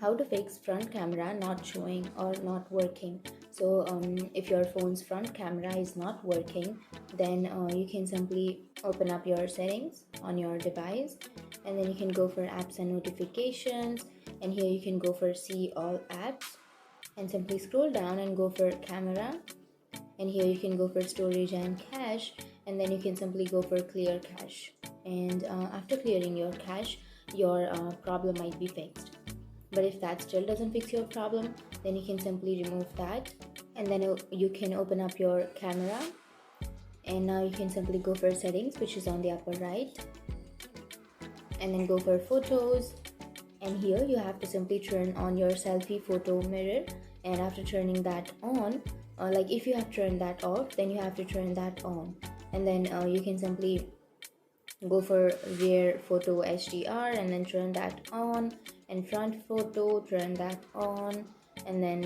how to fix front camera not showing or not working. So if your phone's front camera is not working, then you can simply open up your settings on your device, and then you can go for apps and notifications, and here you can go for see all apps, and simply scroll down and go for camera, and here you can go for storage and cache, and then you can simply go for clear cache. And after clearing your cache, your problem might be fixed. But if that still doesn't fix your problem, then you can simply remove that, and then you can open up your camera, and now you can simply go for settings, which is on the upper right, and then go for photos, and here you have to simply turn on your selfie photo mirror. And after turning that on, like if you have turned that off, then you have to turn that on, and then you can simply go for rear photo HDR and then turn that on, and front photo, turn that on, and then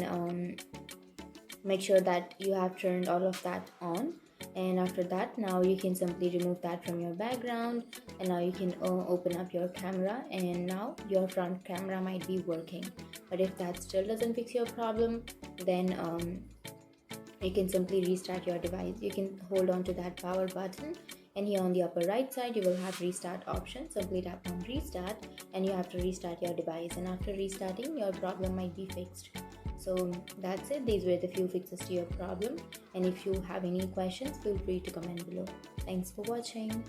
make sure that you have turned all of that on. And after that, now you can simply remove that from your background, and now you can open up your camera, and now your front camera might be working. But if that still doesn't fix your problem, then you can simply restart your device. You can hold on to that power button, and here on the upper right side you will have restart option. Simply tap on restart, and you have to restart your device, and after restarting, your problem might be fixed. So that's it. These were the few fixes to your problem, and if you have any questions, feel free to comment below. Thanks for watching.